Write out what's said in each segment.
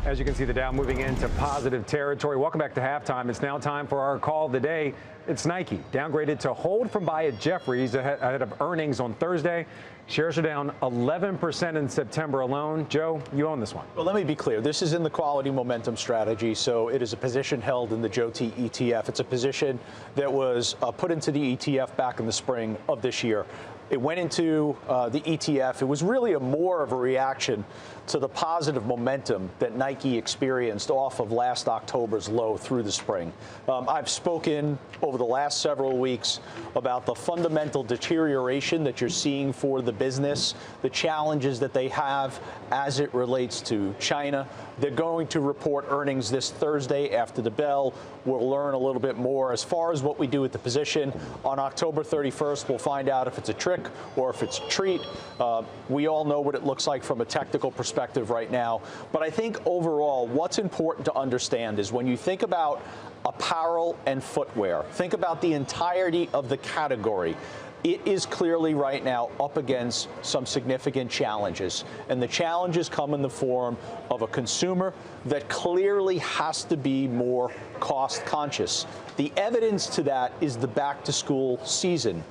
As you can see, the Dow moving into positive territory. Welcome back to halftime. It's now time for our call of the day. It's Nike, downgraded to hold from buy at Jefferies ahead of earnings on Thursday. Shares are down 11% in September alone. Joe, you own this one. Well, let me be clear. This is in the quality momentum strategy, so it is a position held in the JOT ETF. It's a position that was put into the ETF back in the spring of this year. It went into the ETF. It was really more of a reaction to the positive momentum that Nike experienced off of last October's low through the spring. I've spoken over the last several weeks about the fundamental deterioration that you're seeing for the business, the challenges that they have as it relates to China. They're going to report earnings this Thursday after the bell. We'll learn a little bit more. As far as what we do with the position, on October 31st, we'll find out if it's a trick or if it's a treat. We all know what it looks like from a technical perspective right now. But I think overall, what's important to understand is when you think about apparel and footwear, think about the entirety of the category. It is clearly right now up against some significant challenges. And the challenges come in the form of a consumer that clearly has to be more cost conscious. The evidence to that is the back to school season.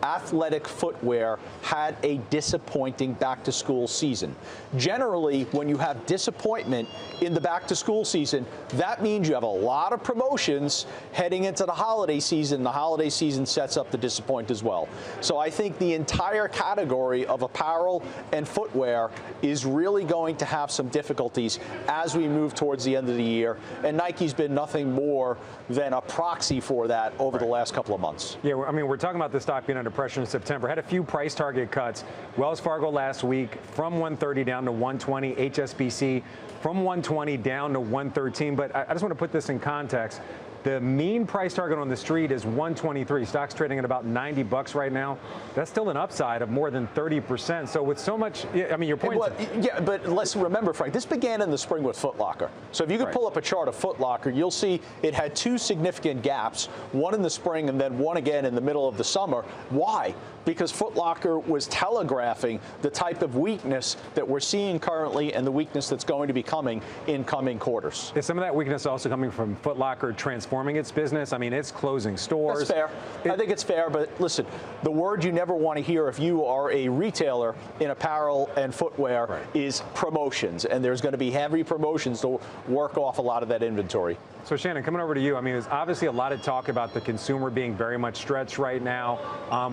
Athletic footwear had a disappointing back-to-school season. Generally, when you have disappointment in the back-to-school season, that means you have a lot of promotions heading into the holiday season. The holiday season sets up the disappoint as well. So I think the entire category of apparel and footwear is really going to have some difficulties as we move towards the end of the year. And Nike's been nothing more than a proxy for that over the last couple of months. Yeah, I mean, we're talking about the stock being under pressure in September. Had a few price target cuts. Wells Fargo last week from 130 down to 120. HSBC from 120 down to 113. But I just want to put this in context. The mean price target on the street is 123. Stock's trading at about 90 bucks right now. That's still an upside of more than 30%. So with so much, I mean, your point. Yeah, but let's remember, Frank, this began in the spring with Foot Locker. So if you could pull up a chart of Foot Locker, you'll see it had two significant gaps, one in the spring and then one again in the middle of the summer. Why? Because Foot Locker was telegraphing the type of weakness that we're seeing currently and the weakness that's going to be coming in coming quarters. Is some of that weakness also coming from Foot Locker transforming its business? I mean, it's closing stores. That's fair. I think it's fair, but listen, the word you never want to hear if you are a retailer in apparel and footwear is promotions, and there's going to be heavy promotions to work off a lot of that inventory. So, Shannon, coming over to you, I mean, there's obviously a lot of talk about the consumer being very much stretched right now.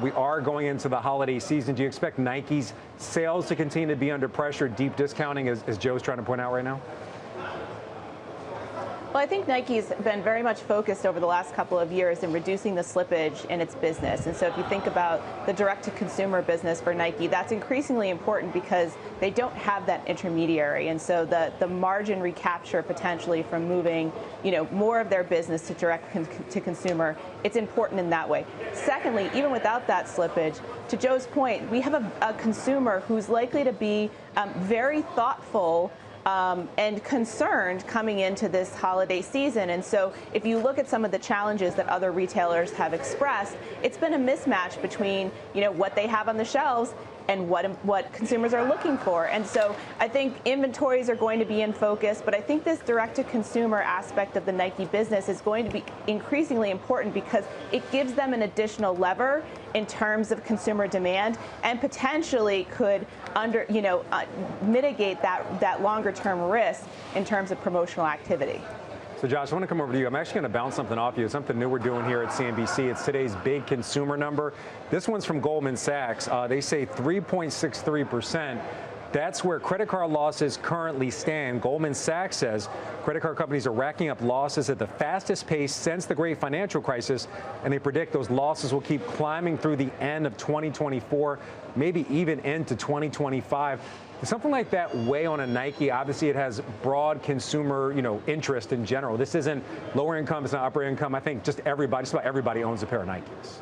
We are going into the holiday season. Do you expect Nike's sales to continue to be under pressure, deep discounting, as Joe's trying to point out right now? Well, I think Nike's been very much focused over the last couple of years in reducing the slippage in its business. And so if you think about the direct-to-consumer business for Nike, that's increasingly important because they don't have that intermediary. And so the margin recapture potentially from moving, more of their business to direct-to-consumer, it's important in that way. Secondly, even without that slippage, to Joe's point, we have a consumer who's likely to be very thoughtful and concerned coming into this holiday season. And so if you look at some of the challenges that other retailers have expressed, it's been a mismatch between, what they have on the shelves and what consumers are looking for. And so I think inventories are going to be in focus, but I think this direct-to-consumer aspect of the Nike business is going to be increasingly important because it gives them an additional lever in terms of consumer demand and potentially could mitigate that longer-term risk in terms of promotional activity. So, Josh, I want to come over to you. I'm actually going to bounce something off you. Something new we're doing here at CNBC. It's today's big consumer number. This one's from Goldman Sachs. They say 3.63%. That's where credit card losses currently stand. Goldman Sachs says credit card companies are racking up losses at the fastest pace since the great financial crisis, and they predict those losses will keep climbing through the end of 2024, maybe even into 2025. Does something like that weigh on a Nike? Obviously, it has broad consumer, interest in general. This isn't lower income, it's not upper income. I think just about everybody owns a pair of Nikes.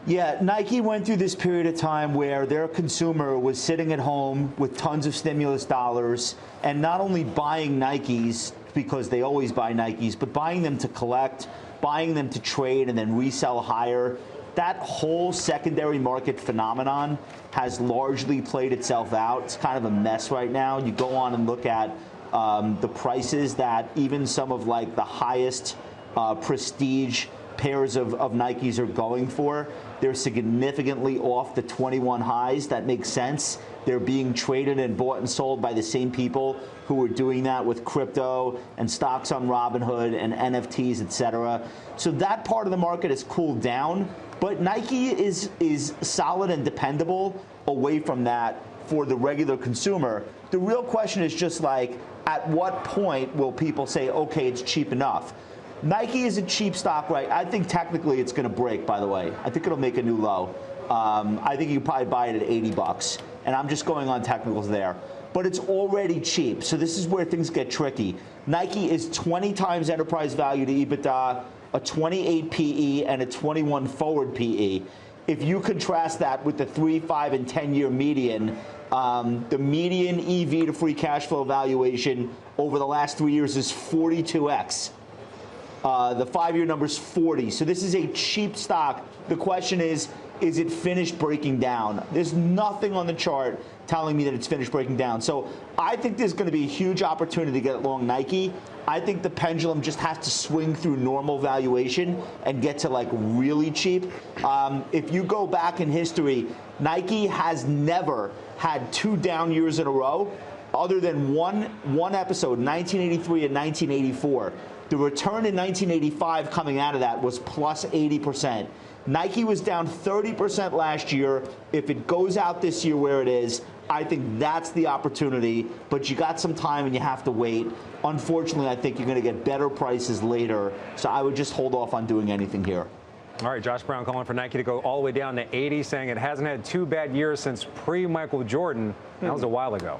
Yeah, Nike went through this period of time where their consumer was sitting at home with tons of stimulus dollars and not only buying Nikes because they always buy Nikes, but buying them to collect, buying them to trade and then resell higher. that whole secondary market phenomenon has largely played itself out. It's kind of a mess right now. You go on and look at the prices that even some of like the highest prestige pairs of Nikes are going for. They're significantly off the 21 highs. That makes sense. They're being traded and bought and sold by the same people who are doing that with crypto and stocks on Robinhood and NFTs, et cetera. So that part of the market has cooled down, but Nike is solid and dependable away from that for the regular consumer. The real question is just like, at what point will people say, okay, it's cheap enough? Nike is a cheap stock, right? I think technically it's going to break, by the way. I think it'll make a new low. I think you can probably buy it at 80 bucks. And I'm just going on technicals there. But it's already cheap. So this is where things get tricky. Nike is 20 times enterprise value to EBITDA, a 28 PE, and a 21 forward PE. If you contrast that with the 3, 5, and 10-year median, the median EV to free cash flow valuation over the last 3 years is 42x. The 5-year number is 40. So this is a cheap stock. The question is it finished breaking down? There's nothing on the chart telling me that it's finished breaking down. So I think there's going to be a huge opportunity to get long Nike. I think the pendulum just has to swing through normal valuation and get to like really cheap. If you go back in history, Nike has never had 2 down years in a row other than one episode, 1983 and 1984. The return in 1985 coming out of that was plus 80%. Nike was down 30% last year. If it goes out this year where it is, I think that's the opportunity, but you got some time and you have to wait. Unfortunately, I think you're going to get better prices later, so I would just hold off on doing anything here. All right, Josh Brown calling for Nike to go all the way down to 80, saying it hasn't had 2 bad years since pre-Michael Jordan. That was a while ago.